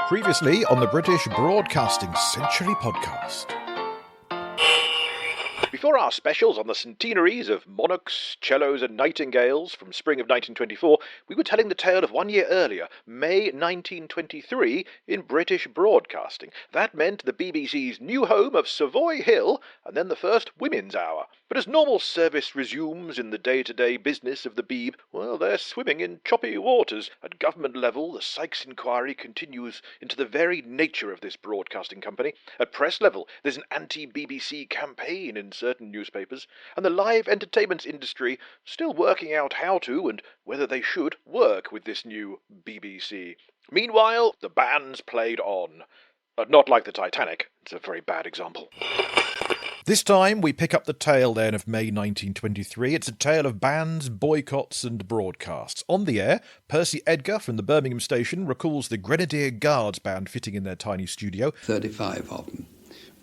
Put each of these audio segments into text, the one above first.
Previously on the British Broadcasting Century podcast. Before our specials on the centenaries of monarchs, cellos and nightingales from spring of 1924, we were telling the tale of 1 year earlier, May 1923, in British broadcasting. That meant the BBC's new home of Savoy Hill, and then the first Women's Hour. But as normal service resumes in the day-to-day business of the Beeb, well, they're swimming in choppy waters. At government level, the Sykes inquiry continues into the very nature of this broadcasting company. At press level, there's an anti-BBC campaign in certain newspapers, and the live entertainment industry still working out how to and whether they should work with this new BBC. Meanwhile, the band's played on. Not like the Titanic. It's a very bad example. This time we pick up the tale then of May 1923. It's a tale of bands, boycotts and broadcasts. On the air, Percy Edgar from the Birmingham station recalls the Grenadier Guards band fitting in their tiny studio. 35 of them,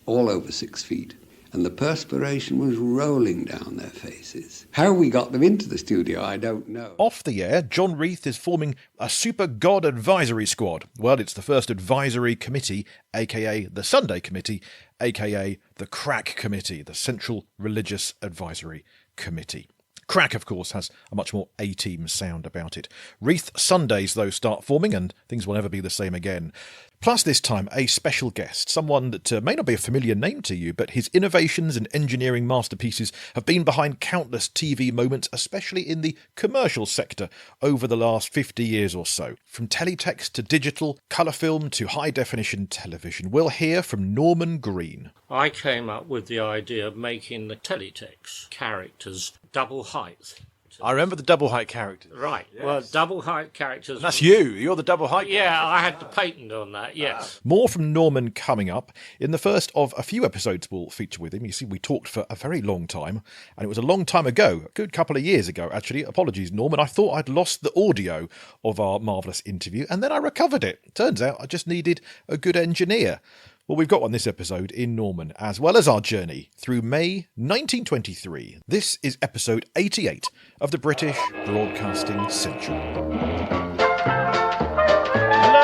all over 6 feet. And the perspiration was rolling down their faces. How we got them into the studio, I don't know. Off the air, John Reith is forming a Super God Advisory Squad. Well, it's the first advisory committee, a.k.a. the Sunday Committee, a.k.a. the Crack Committee, the Central Religious Advisory Committee. Crack, of course, has a much more A-team sound about it. Reith Sundays, though, start forming, and things will never be the same again. Plus, this time, a special guest, someone that may not be a familiar name to you, but his innovations and engineering masterpieces have been behind countless TV moments, especially in the commercial sector, over the last 50 years or so. From teletext to digital, colour film to high-definition television, we'll hear from Norman Green. I came up with the idea of making the teletext characters double height. I remember the double height characters. Right. Yes. Well, double height characters. And that's you. You're the double height character. Yeah, I had the patent on that, yes. More from Norman coming up. In the first of a few episodes we'll feature with him. You see, we talked for a very long time, and it was a long time ago, a good couple of years ago, actually. Apologies, Norman. I thought I'd lost the audio of our marvellous interview, and then I recovered it. Turns out I just needed a good engineer. Well, we've got one this episode in Norman, as well as our journey through May 1923. This is episode 88 of the British Broadcasting Century.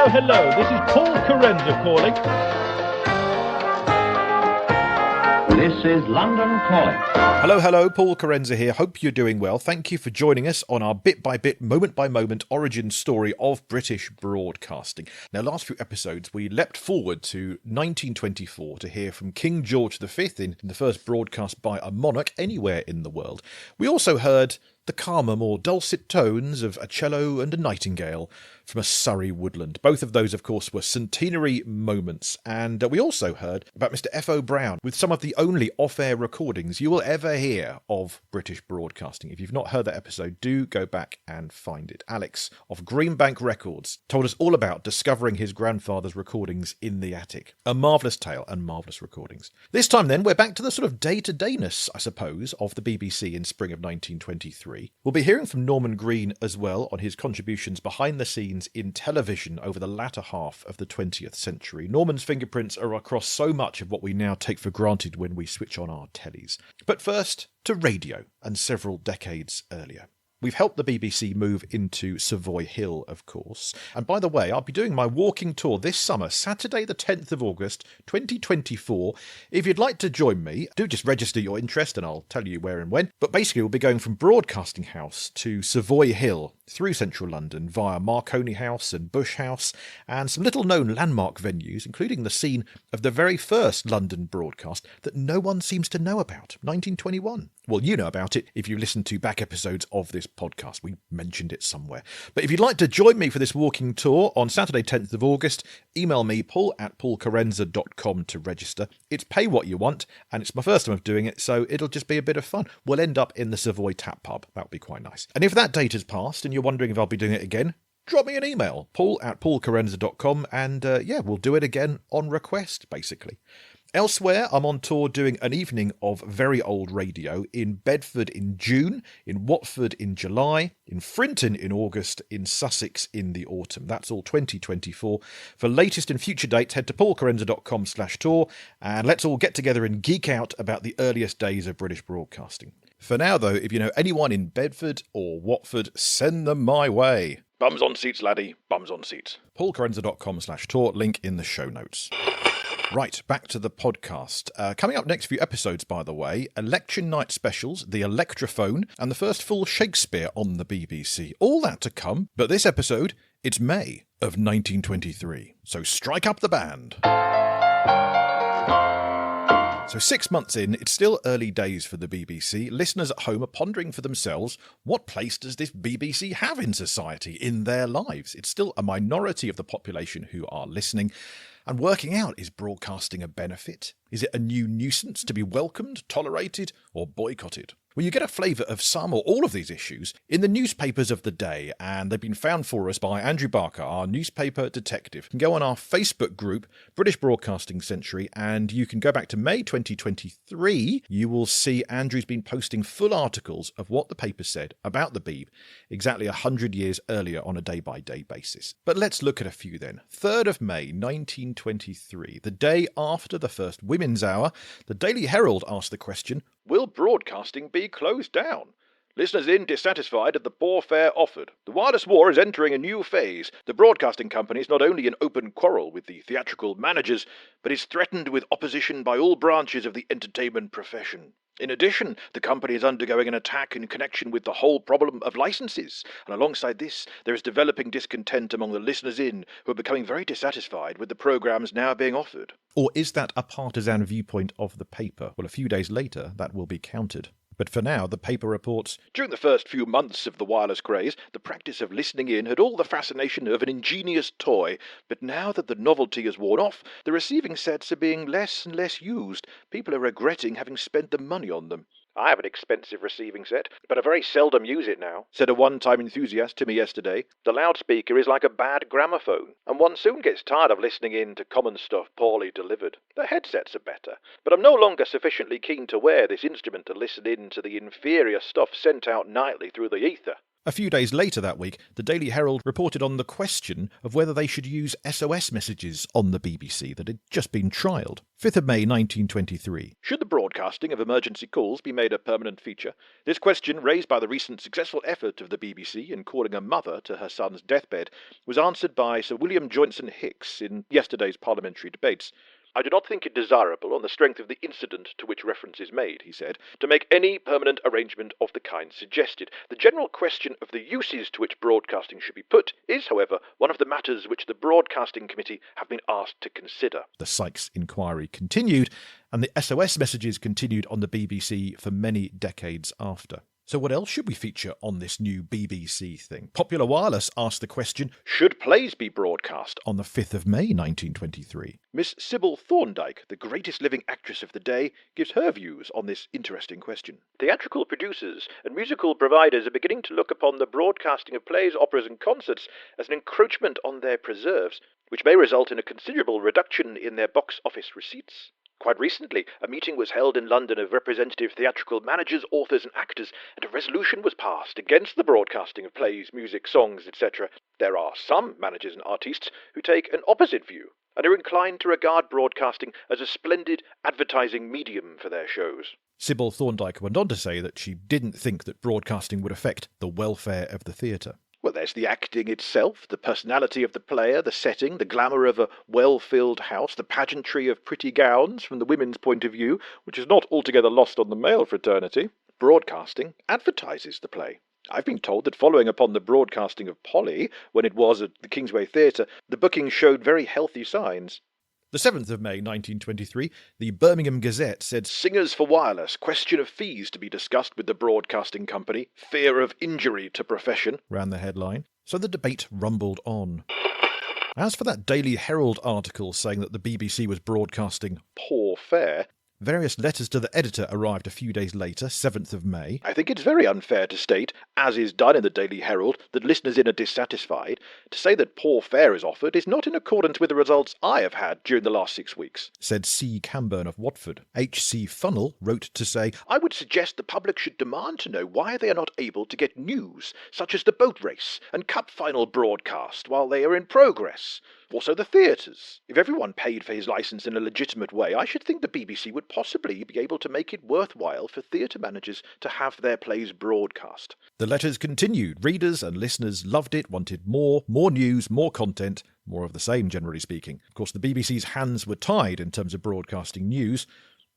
Hello, this is Paul Carenza calling. This is London Calling. Hello, Paul Carenza here. Hope you're doing well. Thank you for joining us on our bit-by-bit, moment-by-moment origin story of British broadcasting. Now, last few episodes, we leapt forward to 1924 to hear from King George V in the first broadcast by a monarch anywhere in the world. We also heard the calmer, more dulcet tones of a cello and a nightingale from a Surrey woodland. Both of those, of course, were centenary moments. And we also heard about Mr. F.O. Brown with some of the only off-air recordings you will ever hear of British broadcasting. If you've not heard that episode, do go back and find it. Alex of Greenbank Records told us all about discovering his grandfather's recordings in the attic. A marvellous tale and marvellous recordings. This time then, we're back to the sort of day-to-dayness, I suppose, of the BBC in spring of 1923. We'll be hearing from Norman Green as well on his contributions behind the scenes in television over the latter half of the 20th century. Norman's fingerprints are across so much of what we now take for granted when we switch on our tellies. But first, to radio, and several decades earlier. We've helped the BBC move into Savoy Hill, of course. And by the way, I'll be doing my walking tour this summer, Saturday the 10th of August, 2024. If you'd like to join me, do just register your interest and I'll tell you where and when. But basically, we'll be going from Broadcasting House to Savoy Hill through central London via Marconi House and Bush House and some little-known landmark venues, including the scene of the very first London broadcast that no one seems to know about, 1921. Well, you know about it if you listen to back episodes of this podcast. We mentioned it somewhere. But if you'd like to join me for this walking tour on Saturday 10th of August, email me paul@paulcarenza.com to register. It's pay what you want, and it's my first time of doing it, so it'll just be a bit of fun. We'll end up in the Savoy Tap Pub. That would be quite nice. And if that date has passed and you're wondering if I'll be doing it again, drop me an email, paul@paulcarenza.com, and we'll do it again on request, basically. Elsewhere, I'm on tour doing an evening of very old radio in Bedford in June, in Watford in July, in Frinton in August, in Sussex in the autumn. That's all 2024. For latest and future dates, head to paulcarenza.com/tour, and let's all get together and geek out about the earliest days of British broadcasting. For now, though, if you know anyone in Bedford or Watford, send them my way. Bums on seats, laddie, bums on seats. paulcarenza.com/tour, link in the show notes. Right, back to the podcast. Coming up next few episodes, by the way, election night specials, the Electrophone, and the first full Shakespeare on the BBC. All that to come, but this episode, it's May of 1923. So strike up the band. So 6 months in, it's still early days for the BBC. Listeners at home are pondering for themselves, what place does this BBC have in society, in their lives? It's still a minority of the population who are listening. And working out, is broadcasting a benefit? Is it a new nuisance to be welcomed, tolerated, or boycotted? Well, you get a flavour of some or all of these issues in the newspapers of the day, and they've been found for us by Andrew Barker, our newspaper detective. You can go on our Facebook group, British Broadcasting Century, and you can go back to May 2023. You will see Andrew's been posting full articles of what the paper said about the Beeb exactly 100 years earlier on a day-by-day basis. But let's look at a few then. 3rd of May 1923, the day after the first Women's Hour, the Daily Herald asked the question, will broadcasting be closed down? Listeners in dissatisfied at the poor fare offered. The wireless war is entering a new phase. The broadcasting company is not only in open quarrel with the theatrical managers, but is threatened with opposition by all branches of the entertainment profession. In addition, the company is undergoing an attack in connection with the whole problem of licenses, and alongside this, there is developing discontent among the listeners in, who are becoming very dissatisfied with the programmes now being offered. Or is that a partisan viewpoint of the paper? Well, a few days later, that will be countered. But for now, the paper reports, during the first few months of the wireless craze, the practice of listening in had all the fascination of an ingenious toy, but now that the novelty has worn off, the receiving sets are being less and less used. People are regretting having spent the money on them. I have an expensive receiving set, but I very seldom use it now, said a one-time enthusiast to me yesterday. The loudspeaker is like a bad gramophone, and one soon gets tired of listening in to common stuff poorly delivered. The headsets are better, but I'm no longer sufficiently keen to wear this instrument to listen in to the inferior stuff sent out nightly through the ether. A few days later that week, the Daily Herald reported on the question of whether they should use SOS messages on the BBC that had just been trialled. 5th of May 1923. Should the broadcasting of emergency calls be made a permanent feature? This question, raised by the recent successful effort of the BBC in calling a mother to her son's deathbed, was answered by Sir William Joynson Hicks in yesterday's parliamentary debates. I do not think it desirable, on the strength of the incident to which reference is made, he said, to make any permanent arrangement of the kind suggested. The general question of the uses to which broadcasting should be put is, however, one of the matters which the Broadcasting Committee have been asked to consider. The Sykes inquiry continued, and the SOS messages continued on the BBC for many decades after. So what else should we feature on this new BBC thing? Popular Wireless asked the question, should plays be broadcast? On the 5th of May 1923. Miss Sybil Thorndike, the greatest living actress of the day, gives her views on this interesting question. Theatrical producers and musical providers are beginning to look upon the broadcasting of plays, operas and concerts as an encroachment on their preserves, which may result in a considerable reduction in their box office receipts. Quite recently, a meeting was held in London of representative theatrical managers, authors and actors, and a resolution was passed against the broadcasting of plays, music, songs, etc. There are some managers and artists who take an opposite view and are inclined to regard broadcasting as a splendid advertising medium for their shows. Sybil Thorndike went on to say that she didn't think that broadcasting would affect the welfare of the theatre. Well, there's the acting itself, the personality of the player, the setting, the glamour of a well-filled house, the pageantry of pretty gowns from the women's point of view, which is not altogether lost on the male fraternity. Broadcasting advertises the play. I've been told that following upon the broadcasting of Polly, when it was at the Kingsway Theatre, the booking showed very healthy signs. The 7th of May 1923, the Birmingham Gazette said, Singers for Wireless, question of fees to be discussed with the broadcasting company, fear of injury to profession, ran the headline. So the debate rumbled on. As for that Daily Herald article saying that the BBC was broadcasting poor fare, various letters to the editor arrived a few days later, 7th of May. I think it's very unfair to state, as is done in the Daily Herald, that listeners in are dissatisfied. To say that poor fare is offered is not in accordance with the results I have had during the last 6 weeks, said C. Camburn of Watford. H.C. Funnell wrote to say, I would suggest the public should demand to know why they are not able to get news, such as the boat race and cup final broadcast, while they are in progress. Also the theatres. If everyone paid for his licence in a legitimate way, I should think the BBC would possibly be able to make it worthwhile for theatre managers to have their plays broadcast. The letters continued. Readers and listeners loved it, wanted more news, more content, more of the same, generally speaking. Of course, the BBC's hands were tied in terms of broadcasting news.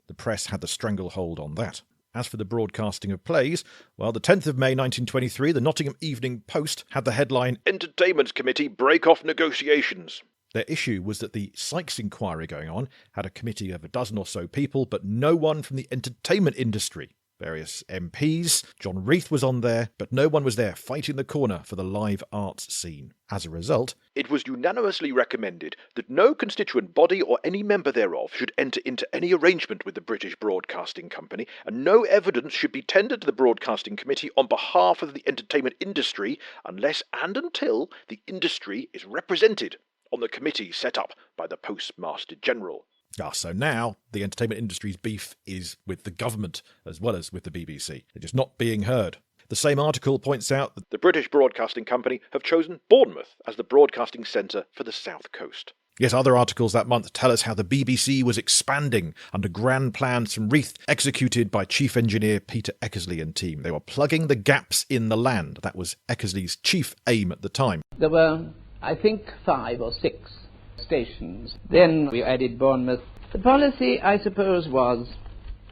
The press had the stranglehold on that. As for the broadcasting of plays, well, the 10th of May 1923, the Nottingham Evening Post had the headline, Entertainment Committee break off negotiations. Their issue was that the Sykes inquiry going on had a committee of a dozen or so people, but no one from the entertainment industry. Various MPs, John Reith was on there, but no one was there fighting the corner for the live arts scene. As a result, it was unanimously recommended that no constituent body or any member thereof should enter into any arrangement with the British Broadcasting Company, and no evidence should be tendered to the Broadcasting Committee on behalf of the entertainment industry unless and until the industry is represented on the committee set up by the Postmaster General. So now the entertainment industry's beef is with the government as well as with the BBC. They're just not being heard. The same article points out that the British Broadcasting Company have chosen Bournemouth as the broadcasting centre for the South Coast. Yet other articles that month tell us how the BBC was expanding under grand plans from Reith, executed by Chief Engineer Peter Eckersley and team. They were plugging the gaps in the land. That was Eckersley's chief aim at the time. There were, I think, 5 or 6 stations. Then we added Bournemouth. The policy, I suppose, was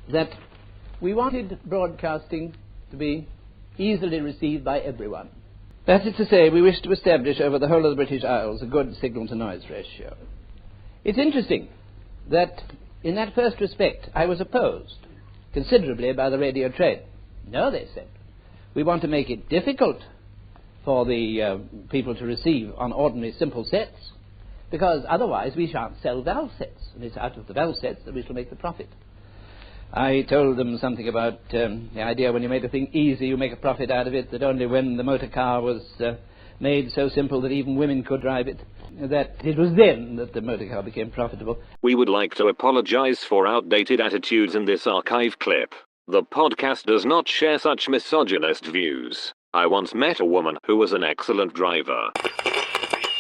that we wanted broadcasting to be easily received by everyone. That is to say, we wished to establish over the whole of the British Isles a good signal-to-noise ratio. It's interesting that in that first respect I was opposed considerably by the radio trade. No, they said, we want to make it difficult for the people to receive on ordinary simple sets, because otherwise we shan't sell valve sets, and it's out of the valve sets that we shall make the profit. I told them something about the idea when you make a thing easy, you make a profit out of it, that only when the motor car was made so simple that even women could drive it, that it was then that the motor car became profitable. We would like to apologize for outdated attitudes in this archive clip. The podcast does not share such misogynist views. I once met a woman who was an excellent driver.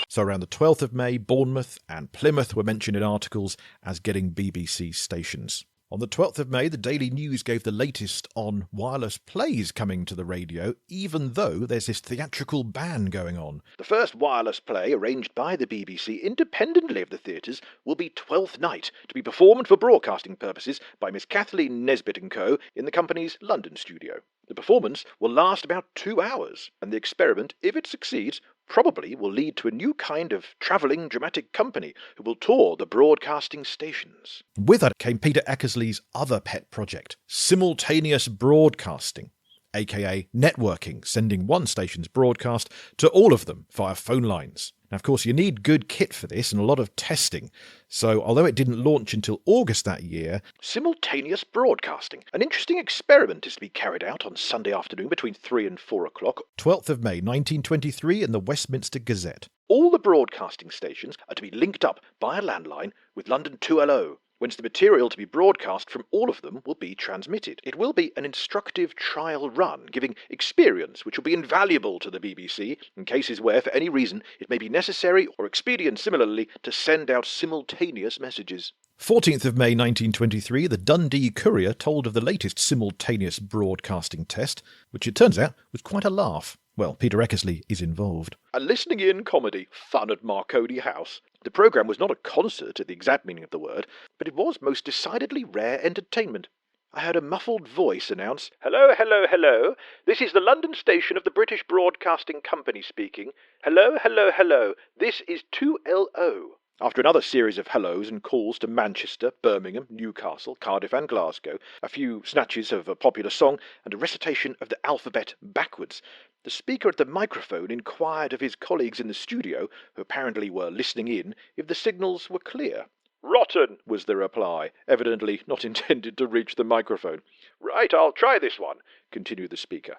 So around the 12th of May, Bournemouth and Plymouth were mentioned in articles as getting BBC stations. On the 12th of May, the Daily News gave the latest on wireless plays coming to the radio, even though there's this theatrical ban going on. The first wireless play, arranged by the BBC independently of the theatres, will be Twelfth Night, to be performed for broadcasting purposes by Miss Kathleen Nesbitt & Co. in the company's London studio. The performance will last about 2 hours, and the experiment, if it succeeds, probably will lead to a new kind of travelling dramatic company who will tour the broadcasting stations. With that came Peter Eckersley's other pet project, simultaneous broadcasting, aka networking, sending one station's broadcast to all of them via phone lines. Now, of course, you need good kit for this and a lot of testing. So, although it didn't launch until August that year, simultaneous broadcasting, an interesting experiment, is to be carried out on Sunday afternoon between 3 and 4 o'clock. 12th of May 1923 in the Westminster Gazette. All the broadcasting stations are to be linked up by a landline with London 2LO, whence the material to be broadcast from all of them will be transmitted. It will be an instructive trial run, giving experience which will be invaluable to the BBC in cases where, for any reason, it may be necessary or expedient similarly to send out simultaneous messages. 14th of May 1923, the Dundee Courier told of the latest simultaneous broadcasting test, which it turns out was quite a laugh. Well, Peter Eckersley is involved. A listening-in comedy, fun at Marconi House. The programme was not a concert in the exact meaning of the word, but it was most decidedly rare entertainment. I heard a muffled voice announce, "Hello, hello, hello. This is the London station of the British Broadcasting Company speaking. Hello, hello, hello. This is 2LO. After another series of hellos and calls to Manchester, Birmingham, Newcastle, Cardiff and Glasgow, a few snatches of a popular song and a recitation of the alphabet backwards, the speaker at the microphone inquired of his colleagues in the studio, who apparently were listening in, if the signals were clear. "Rotten," was the reply, evidently not intended to reach the microphone. "Right, I'll try this one," continued the speaker.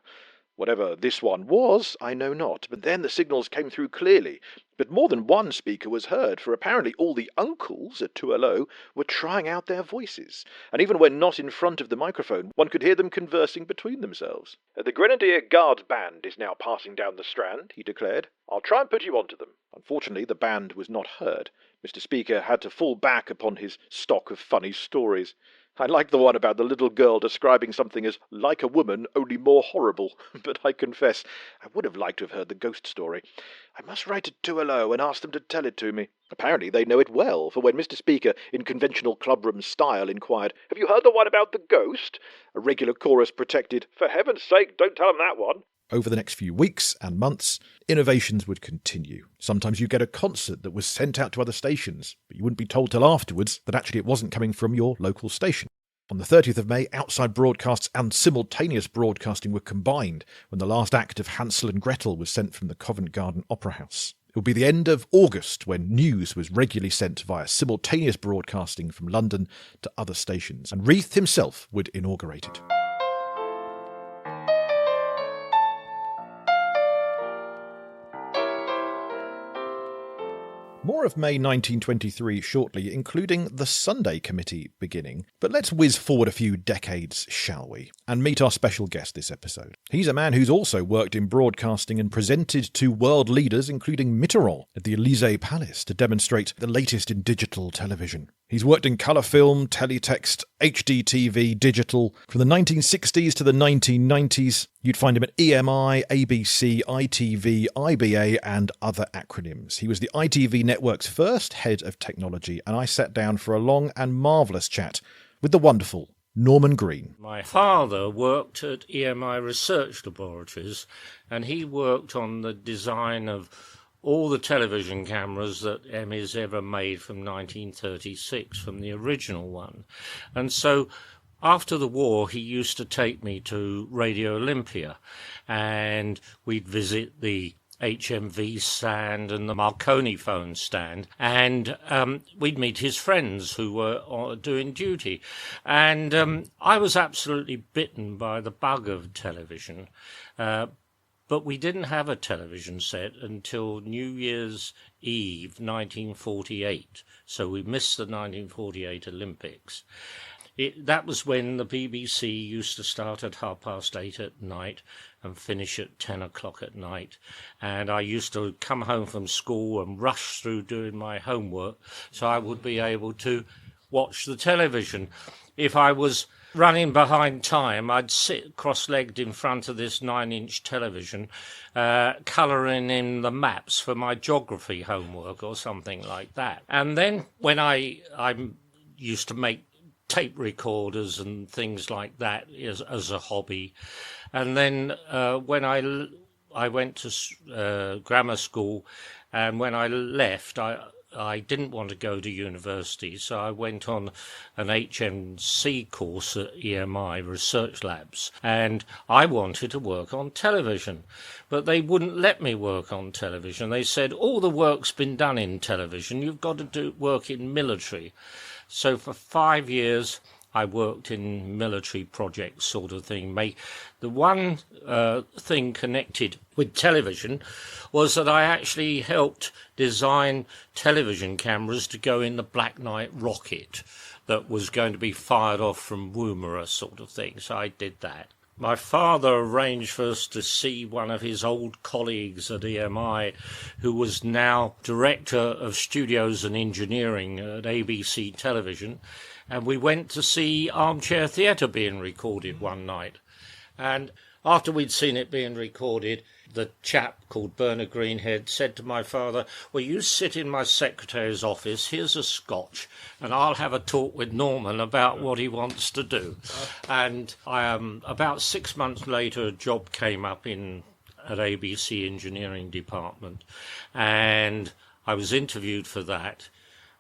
Whatever this one was, I know not, but then the signals came through clearly. But more than one speaker was heard, for apparently all the uncles at 2LO were trying out their voices, and even when not in front of the microphone, one could hear them conversing between themselves. "The Grenadier Guards band is now passing down the Strand," he declared. "I'll try and put you onto them." Unfortunately, the band was not heard. Mr. Speaker had to fall back upon his stock of funny stories. I like the one about the little girl describing something as like a woman, only more horrible, but I confess I would have liked to have heard the ghost story. I must write to 2LO and ask them to tell it to me. Apparently they know it well, for when Mr. Speaker, in conventional clubroom style, inquired, "Have you heard the one about the ghost?" a regular chorus protected, "For heaven's sake, don't tell them that one." Over the next few weeks and months, innovations would continue. Sometimes you get a concert that was sent out to other stations, but you wouldn't be told till afterwards that actually it wasn't coming from your local station. On the 30th of May, outside broadcasts and simultaneous broadcasting were combined when the last act of Hansel and Gretel was sent from the Covent Garden Opera House. It would be the end of August when news was regularly sent via simultaneous broadcasting from London to other stations, and Reith himself would inaugurate it. More of May 1923 shortly, including the Sunday Committee beginning. But let's whiz forward a few decades, shall we, and meet our special guest this episode. He's a man who's also worked in broadcasting and presented to world leaders, including Mitterrand, at the Élysée Palace to demonstrate the latest in digital television. He's worked in colour film, teletext, HD TV, digital. From the 1960s to the 1990s, you'd find him at EMI, ABC, ITV, IBA and other acronyms. He was the ITV network's first head of technology, and I sat down for a long and marvellous chat with the wonderful Norman Green. My father worked at EMI Research Laboratories, and he worked on the design of all the television cameras that EMI's ever made from 1936, from the original one. And so after the war, he used to take me to Radio Olympia, and we'd visit the HMV stand and the Marconi phone stand, and we'd meet his friends who were doing duty. And I was absolutely bitten by the bug of television. But we didn't have a television set until New Year's Eve 1948, so we missed the 1948 Olympics. That was when the BBC used to start at 8:30 at night and finish at 10 o'clock at night. And I used to come home from school and rush through doing my homework so I would be able to watch the television. If I was running behind time, I'd sit cross-legged in front of this 9-inch television, colouring in the maps for my geography homework or something like that. And then when I used to make tape recorders and things like that as a hobby. And then when I went to grammar school, and when I left, I didn't want to go to university, so I went on an HMC course at EMI Research Labs, and I wanted to work on television, but they wouldn't let me work on television. They said, all the work's been done in television, you've got to work in military. So for 5 years, I worked in military projects sort of thing. The one thing connected with television was that I actually helped design television cameras to go in the Black Knight rocket that was going to be fired off from Woomera sort of thing. So I did that. My father arranged for us to see one of his old colleagues at EMI, who was now director of studios and engineering at ABC Television, and we went to see Armchair Theatre being recorded one night. And after we'd seen it being recorded, the chap called Bernard Greenhead said to my father, well, you sit in my secretary's office, here's a scotch, and I'll have a talk with Norman about what he wants to do. And about 6 months later, a job came up at ABC Engineering Department, and I was interviewed for that,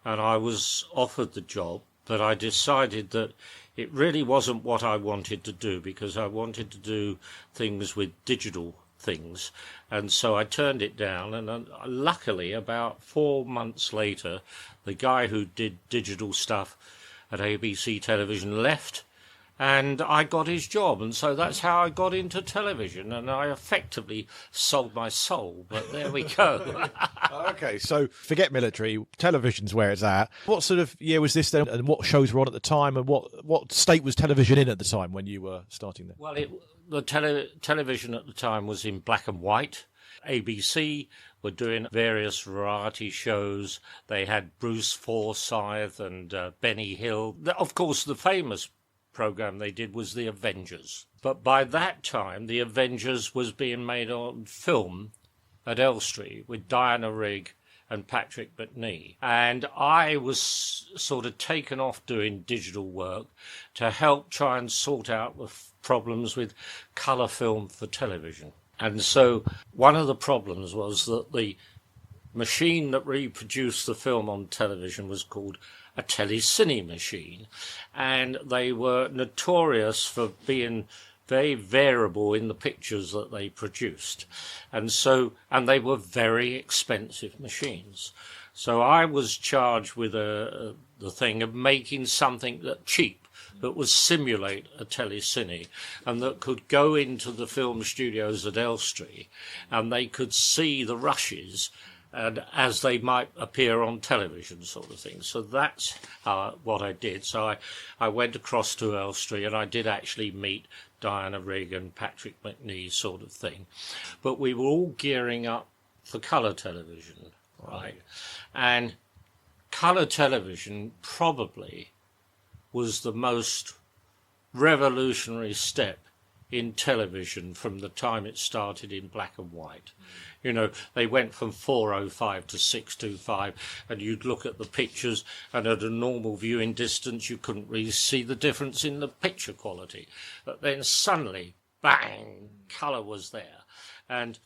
and I was offered the job, but I decided that it really wasn't what I wanted to do, because I wanted to do things with digital things, and so I turned it down. And luckily, about 4 months later, the guy who did digital stuff at ABC Television left, and I got his job, and so that's how I got into television, and I effectively sold my soul, but there we go. Okay, so forget military, television's where it's at. What sort of year was this then, and what shows were on at the time, and what state was television in at the time when you were starting there? Well, the television at the time was in black and white. ABC were doing various variety shows. They had Bruce Forsyth and Benny Hill. Of course, the famous program they did was The Avengers. But by that time, The Avengers was being made on film at Elstree with Diana Rigg and Patrick McNee. And I was sort of taken off doing digital work to help try and sort out the problems with colour film for television. And so one of the problems was that the machine that reproduced the film on television was called a telecine machine, and they were notorious for being very variable in the pictures that they produced, and they were very expensive machines. So I was charged with the thing of making something cheap that would simulate a telecine and that could go into the film studios at Elstree, and they could see the rushes and as they might appear on television, sort of thing. So that's what I did. So I went across to Elstree, and I did actually meet Diana Rigg and Patrick McNee, sort of thing. But we were all gearing up for colour television, right? And colour television probably was the most revolutionary step in television from the time it started in black and white. You know, they went from 405 to 625, and you'd look at the pictures, and at a normal viewing distance you couldn't really see the difference in the picture quality. But then suddenly, bang, colour was there. And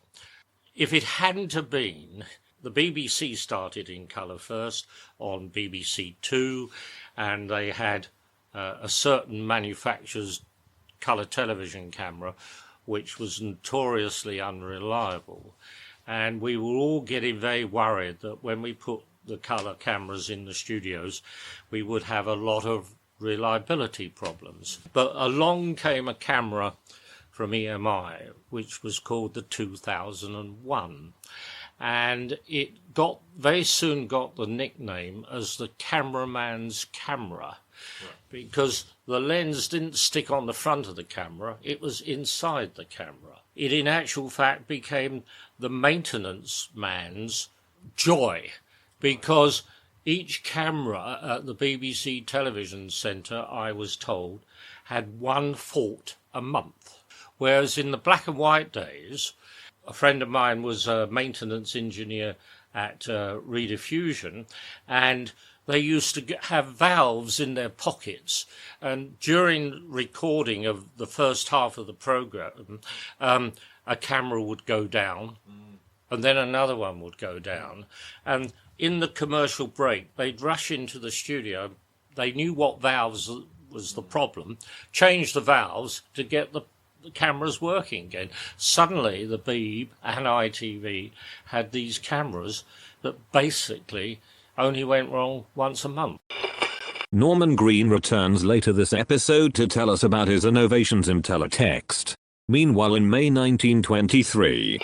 if it hadn't have been, the BBC started in colour first on BBC Two, and they had a certain manufacturer's colour television camera, which was notoriously unreliable. And we were all getting very worried that when we put the colour cameras in the studios, we would have a lot of reliability problems. But along came a camera from EMI, which was called the 2001. And it very soon got the nickname as the cameraman's camera. Right. Because the lens didn't stick on the front of the camera, it was inside the camera. It in actual fact became the maintenance man's joy, because each camera at the BBC television centre, I was told, had one fault a month. Whereas in the black and white days, a friend of mine was a maintenance engineer at Rediffusion, and they used to have valves in their pockets, and during recording of the first half of the programme, a camera would go down, and then another one would go down. And in the commercial break, they'd rush into the studio. They knew what valves was the problem, change the valves to get the cameras working again. Suddenly, the Beeb and ITV had these cameras that basically only went wrong once a month. Norman Green returns later this episode to tell us about his innovations in teletext. Meanwhile, in May 1923...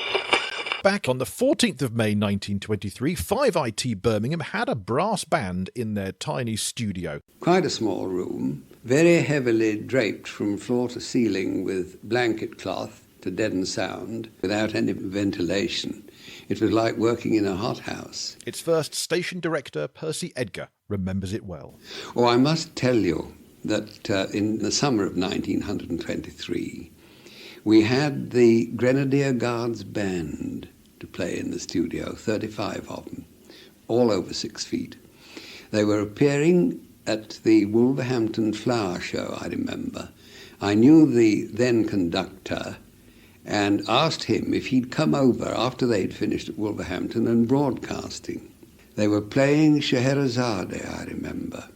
Back on the 14th of May 1923, 5IT Birmingham had a brass band in their tiny studio. Quite a small room, very heavily draped from floor to ceiling with blanket cloth to deaden sound, without any ventilation. It was like working in a hothouse. Its first station director, Percy Edgar, remembers it well. Oh, I must tell you that in the summer of 1923, we had the Grenadier Guards band to play in the studio, 35 of them, all over 6 feet. They were appearing at the Wolverhampton Flower Show, I remember. I knew the then conductor and asked him if he'd come over after they'd finished at Wolverhampton and broadcasting. They were playing Scheherazade, I remember,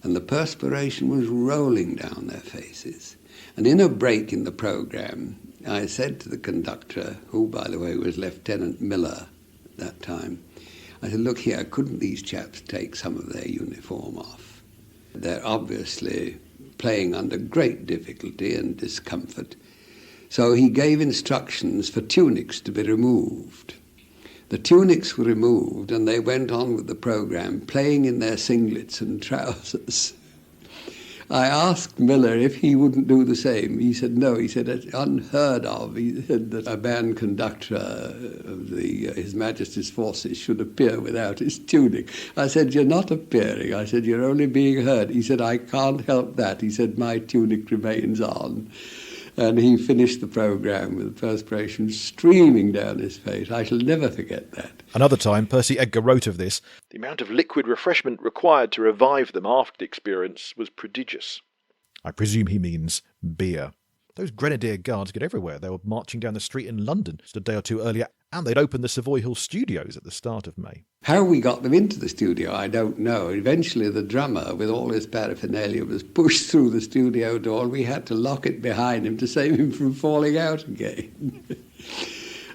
and the perspiration was rolling down their faces. And in a break in the programme, I said to the conductor, who, by the way, was Lieutenant Miller at that time, I said, look here, couldn't these chaps take some of their uniform off? They're obviously playing under great difficulty and discomfort. So he gave instructions for tunics to be removed. The tunics were removed and they went on with the programme, playing in their singlets and trousers. I asked Miller if he wouldn't do the same. He said no. He said it's unheard of. He said that a band conductor of His Majesty's forces should appear without his tunic. I said, you're not appearing. I said, you're only being heard. He said, I can't help that. He said, my tunic remains on. And he finished the programme with perspiration streaming down his face. I shall never forget that. Another time, Percy Edgar wrote of this. The amount of liquid refreshment required to revive them after the experience was prodigious. I presume he means beer. Those Grenadier Guards get everywhere. They were marching down the street in London just a day or two earlier, and they'd opened the Savoy Hill studios at the start of May. How we got them into the studio, I don't know. Eventually the drummer, with all his paraphernalia, was pushed through the studio door, and we had to lock it behind him to save him from falling out again.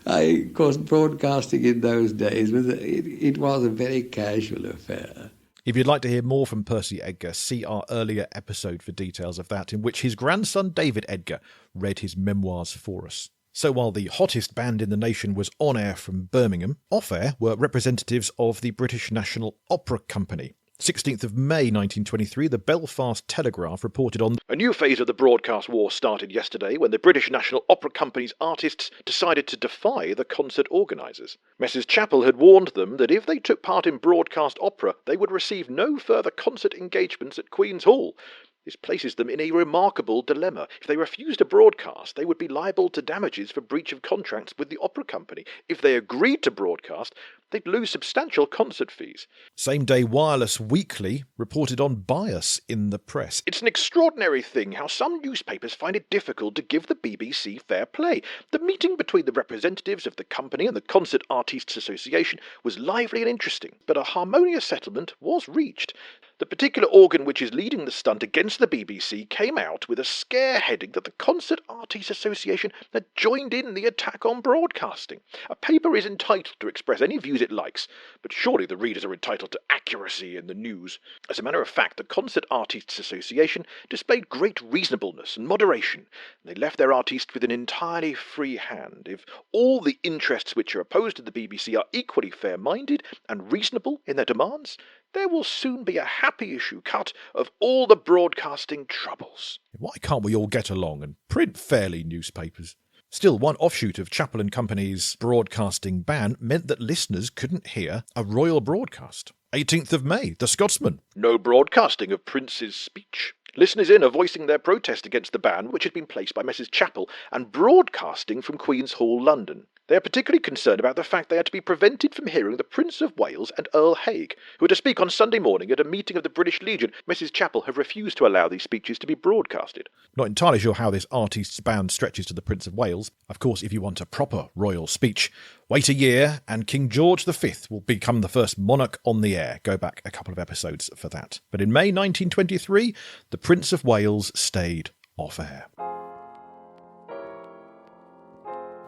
Of course, broadcasting in those days, it was a very casual affair. If you'd like to hear more from Percy Edgar, see our earlier episode for details of that, in which his grandson David Edgar read his memoirs for us. So while the hottest band in the nation was on air from Birmingham, off air were representatives of the British National Opera Company. 16th of May 1923, the Belfast Telegraph reported on... A new phase of the broadcast war started yesterday when the British National Opera Company's artists decided to defy the concert organisers. Mrs. Chappell had warned them that if they took part in broadcast opera, they would receive no further concert engagements at Queen's Hall. This places them in a remarkable dilemma. If they refused to broadcast, they would be liable to damages for breach of contracts with the opera company. If they agreed to broadcast, they'd lose substantial concert fees. Same Day Wireless Weekly reported on bias in the press. It's an extraordinary thing how some newspapers find it difficult to give the BBC fair play. The meeting between the representatives of the company and the Concert Artists Association was lively and interesting, but a harmonious settlement was reached. The particular organ which is leading the stunt against the BBC came out with a scare heading that the Concert Artists Association had joined in the attack on broadcasting. A paper is entitled to express any views it likes, but surely the readers are entitled to accuracy in the news. As a matter of fact, the Concert Artists Association displayed great reasonableness and moderation. They left their artists with an entirely free hand. If all the interests which are opposed to the BBC are equally fair-minded and reasonable in their demands, there will soon be a happy issue cut of all the broadcasting troubles. Why can't we all get along and print fairly newspapers? Still, one offshoot of Chappell & Company's broadcasting ban meant that listeners couldn't hear a royal broadcast. 18th of May, The Scotsman. No broadcasting of Prince's speech. Listeners in are voicing their protest against the ban which had been placed by Mrs. Chappell and broadcasting from Queen's Hall, London. They are particularly concerned about the fact they are to be prevented from hearing the Prince of Wales and Earl Haig, who are to speak on Sunday morning at a meeting of the British Legion. Mrs. Chappell have refused to allow these speeches to be broadcasted. Not entirely sure how this artist's ban stretches to the Prince of Wales. Of course, if you want a proper royal speech, wait a year and King George V will become the first monarch on the air. Go back a couple of episodes for that. But in May 1923, the Prince of Wales stayed off air.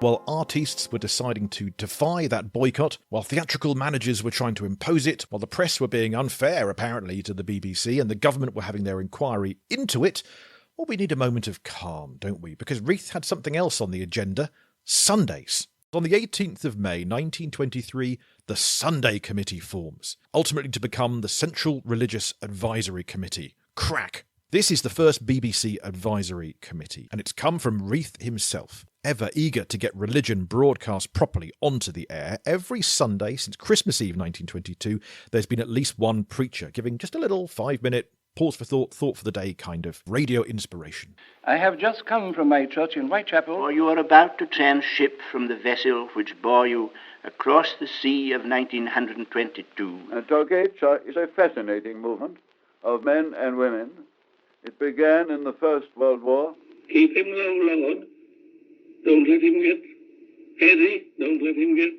While artists were deciding to defy that boycott, while theatrical managers were trying to impose it, while the press were being unfair, apparently, to the BBC, and the government were having their inquiry into it, well, we need a moment of calm, don't we? Because Reith had something else on the agenda: Sundays. On the 18th of May 1923, the Sunday Committee forms, ultimately to become the Central Religious Advisory Committee. Crack! This is the first BBC Advisory Committee, and it's come from Reith himself. Ever eager to get religion broadcast properly onto the air, every Sunday since Christmas Eve 1922, there's been at least one preacher giving just a little 5-minute pause for thought for the day kind of radio inspiration. I have just come from my church in Whitechapel. For you are about to tranship from the vessel which bore you across the sea of 1922. Tollgate is a fascinating movement of men and women. It began in the First World War. Keep him low, Lord. Don't let him get heady. Don't let him get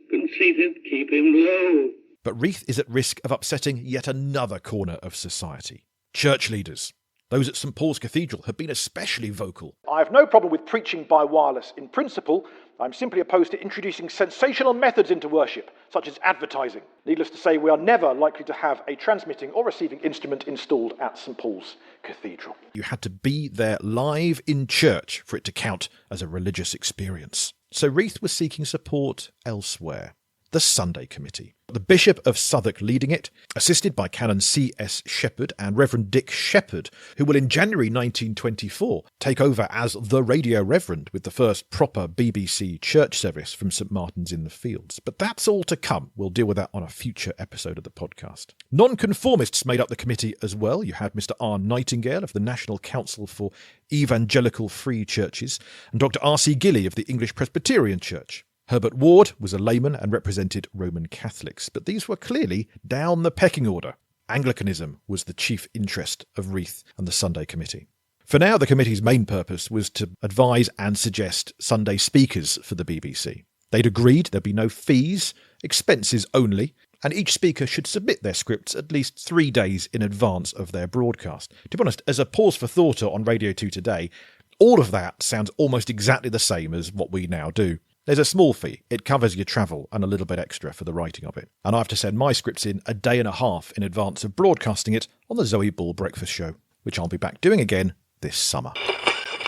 conceited. Keep him low. But Reith is at risk of upsetting yet another corner of society. Church leaders. Those at St Paul's Cathedral have been especially vocal. I have no problem with preaching by wireless in principle. I'm simply opposed to introducing sensational methods into worship, such as advertising. Needless to say, we are never likely to have a transmitting or receiving instrument installed at St Paul's Cathedral. You had to be there live in church for it to count as a religious experience. So Reith was seeking support elsewhere. The Sunday Committee. The Bishop of Southwark leading it, assisted by Canon C.S. Shepherd and Reverend Dick Shepherd, who will in January 1924 take over as the Radio Reverend with the first proper BBC church service from St Martin's in the Fields. But that's all to come. We'll deal with that on a future episode of the podcast. Nonconformists made up the committee as well. You had Mr R. Nightingale of the National Council for Evangelical Free Churches and Dr. R.C. Gilly of the English Presbyterian Church. Herbert Ward was a layman and represented Roman Catholics, but these were clearly down the pecking order. Anglicanism was the chief interest of Reith and the Sunday Committee. For now, the committee's main purpose was to advise and suggest Sunday speakers for the BBC. They'd agreed there'd be no fees, expenses only, and each speaker should submit their scripts at least 3 days in advance of their broadcast. To be honest, as a pause for thought on Radio 2 today, all of that sounds almost exactly the same as what we now do. There's a small fee. It covers your travel and a little bit extra for the writing of it. And I have to send my scripts in a day and a half in advance of broadcasting it on the Zoe Ball Breakfast Show, which I'll be back doing again this summer.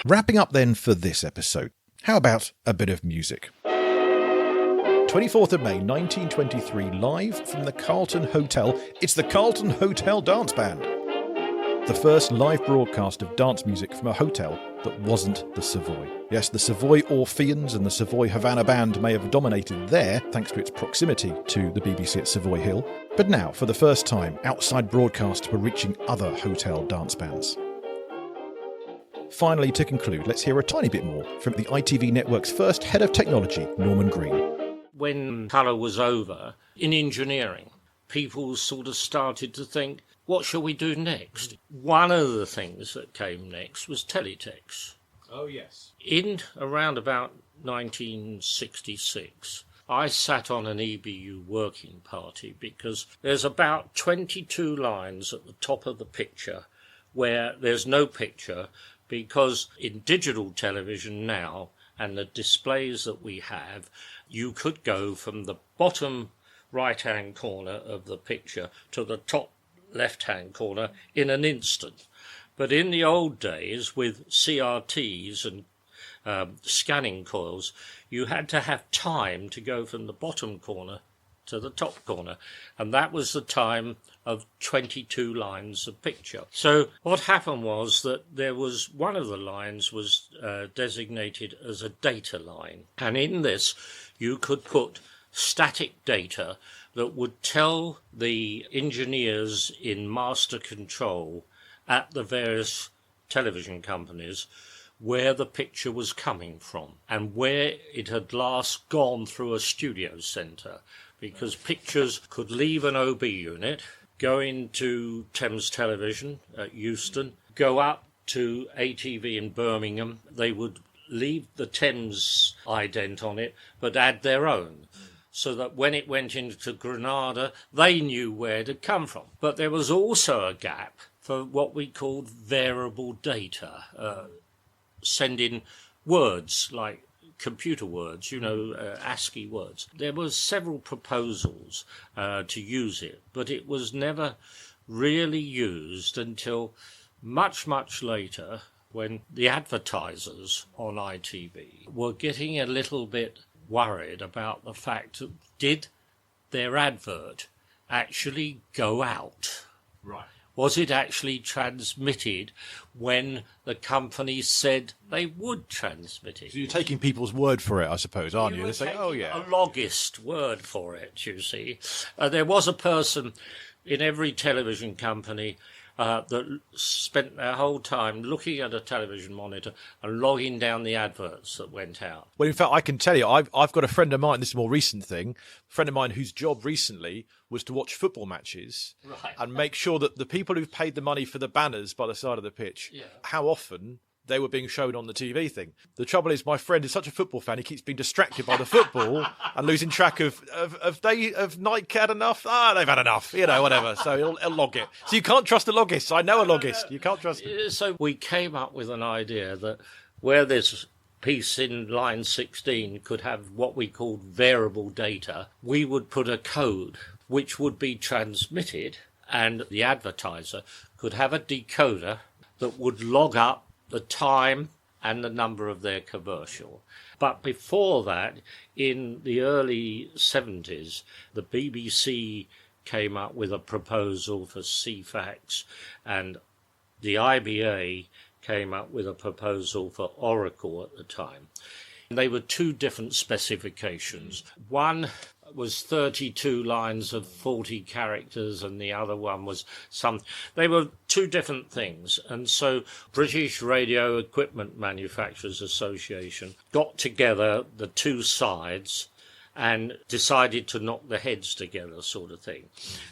Wrapping up then for this episode, how about a bit of music? 24th of May 1923, live from the Carlton Hotel, it's the Carlton Hotel Dance Band. The first live broadcast of dance music from a hotel that wasn't the Savoy. Yes, the Savoy Orpheans and the Savoy Havana Band may have dominated there, thanks to its proximity to the BBC at Savoy Hill. But now, for the first time, outside broadcasts were reaching other hotel dance bands. Finally, to conclude, let's hear a tiny bit more from the ITV network's first head of technology, Norman Green. When colour was over, in engineering, people sort of started to think, what shall we do next? One of the things that came next was teletext. Oh, yes. In around about 1966, I sat on an EBU working party because there's about 22 lines at the top of the picture where there's no picture, because in digital television now and the displays that we have, you could go from the bottom right-hand corner of the picture to the top left-hand corner in an instant. But in the old days, with CRTs and scanning coils, you had to have time to go from the bottom corner to the top corner, and that was the time of 22 lines of picture. So what happened was that there was one of the lines was designated as a data line, and in this you could put static data that would tell the engineers in master control at the various television companies where the picture was coming from and where it had last gone through a studio centre, because pictures could leave an OB unit, go into Thames Television at Euston, go up to ATV in Birmingham. They would leave the Thames ident on it but add their own, so that when it went into Granada, they knew where it had come from. But there was also a gap for what we called variable data, sending words like computer words, ASCII words. There were several proposals to use it, but it was never really used until much, much later, when the advertisers on ITV were getting a little bit worried about the fact that did their advert actually go out? Right. Was it actually transmitted when the company said they would transmit it? So you're taking people's word for it, I suppose, aren't you? They say, oh, yeah. A logist word for it, you see. There was a person in every television company that spent their whole time looking at a television monitor and logging down the adverts that went out. Well, in fact, I can tell you, I've got a friend of mine, this is a more recent thing, a friend of mine whose job recently was to watch football matches and make sure that the people who've paid the money for the banners by the side of the pitch, how often they were being shown on the TV thing. The trouble is, my friend is such a football fan, he keeps being distracted by the football and losing track of Nike had enough? They've had enough, whatever. So he'll log it. So you can't trust a logist. I know a logist. You can't trust him. So we came up with an idea that where this piece in line 16 could have what we called variable data, we would put a code which would be transmitted, and the advertiser could have a decoder that would log up the time and the number of their commercial. But before that, in the early 70s, the BBC came up with a proposal for CFAX, and the IBA came up with a proposal for Oracle at the time. They were two different specifications. One was 32 lines of 40 characters, and the other one was they were two different things. And so British Radio Equipment Manufacturers Association got together the two sides and decided to knock the heads together, sort of thing.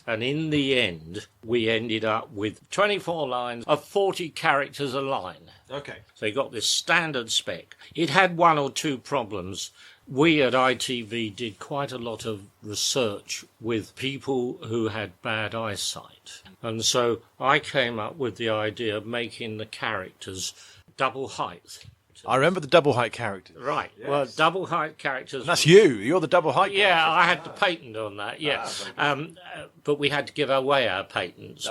And in the end, we ended up with 24 lines of 40 characters a line. Okay. So you got this standard spec. It had one or two problems. We at ITV did quite a lot of research with people who had bad eyesight. And so I came up with the idea of making the characters double height. I remember the double height characters. Right. Yes. Well, double height characters. And that's you. You're the double height. Yeah, character. I had the patent on that. Yeah, but we had to give away our patents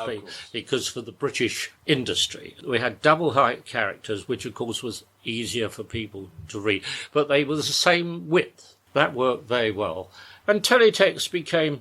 because for the British industry, we had double height characters, which of course was easier for people to read, but they were the same width. That worked very well, and teletext became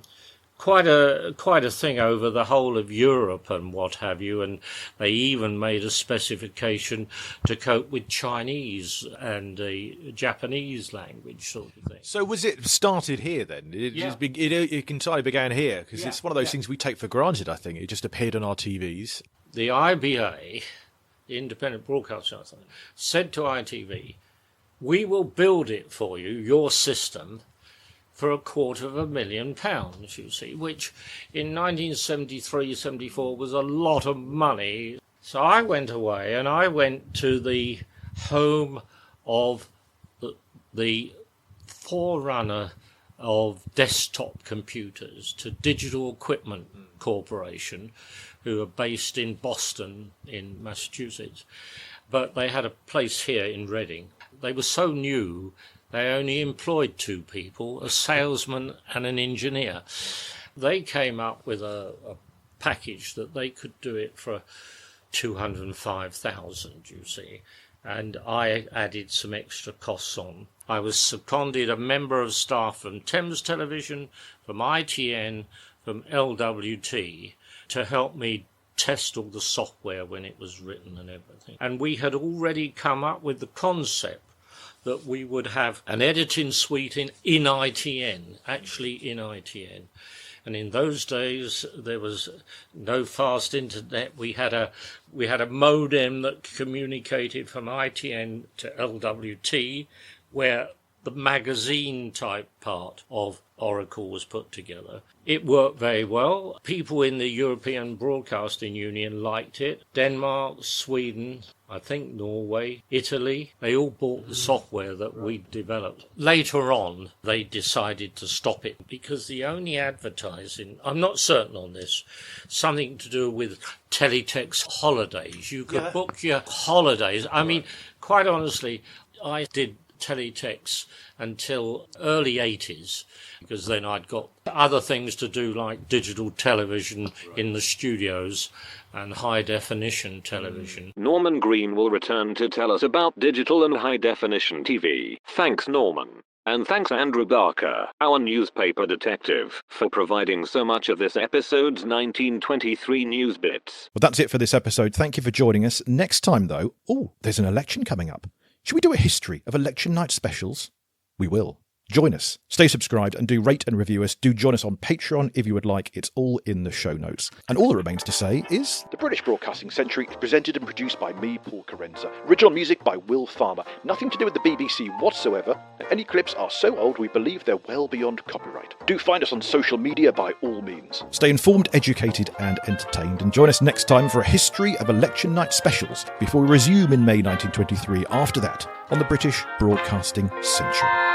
quite a thing over the whole of Europe and what have you, and they even made a specification to cope with Chinese and the Japanese language sort of thing. So was it started here then? It entirely began here, because it's one of those things we take for granted, I think. It just appeared on our TVs. The IBA, the Independent Broadcasting Authority, said to ITV, we will build it for you, your system, for £250,000, you see, which in 1973-74 was a lot of money. So I went away and I went to the home of the forerunner of desktop computers, to Digital Equipment Corporation, who are based in Boston in Massachusetts. But they had a place here in Reading. They were so new, they only employed two people, a salesman and an engineer. They came up with a package that they could do it for $205,000, you see, and I added some extra costs on. I was seconded a member of staff from Thames Television, from ITN, from LWT, to help me test all the software when it was written and everything. And we had already come up with the concept that we would have an editing suite in ITN, actually in ITN. And in those days, there was no fast internet. We had a modem that communicated from ITN to LWT, where the magazine type part of Oracle was put together. It worked very well. People in the European Broadcasting Union liked it. Denmark, Sweden, I think Norway, Italy, they all bought the software that we developed. Later on, they decided to stop it because the only advertising, I'm not certain on this, something to do with teletext holidays. You could book your holidays. I mean, quite honestly, I did teletext until early 80s, because then I'd got other things to do like digital television in the studios and high-definition television. Norman Green will return to tell us about digital and high-definition TV. Thanks, Norman. And thanks Andrew Barker, our newspaper detective, for providing so much of this episode's 1923 news bits. Well, that's it for this episode. Thank you for joining us. Next time, though, there's an election coming up. Should we do a history of election night specials? We will. Join us, stay subscribed, and do rate and review us. Do join us on Patreon if you would like. It's all in the show notes. And all that remains to say is... The British Broadcasting Century is presented and produced by me, Paul Carenza. Original music by Will Farmer. Nothing to do with the BBC whatsoever. And any clips are so old we believe they're well beyond copyright. Do find us on social media by all means. Stay informed, educated, and entertained. And join us next time for a history of election night specials before we resume in May 1923 after that on the British Broadcasting Century.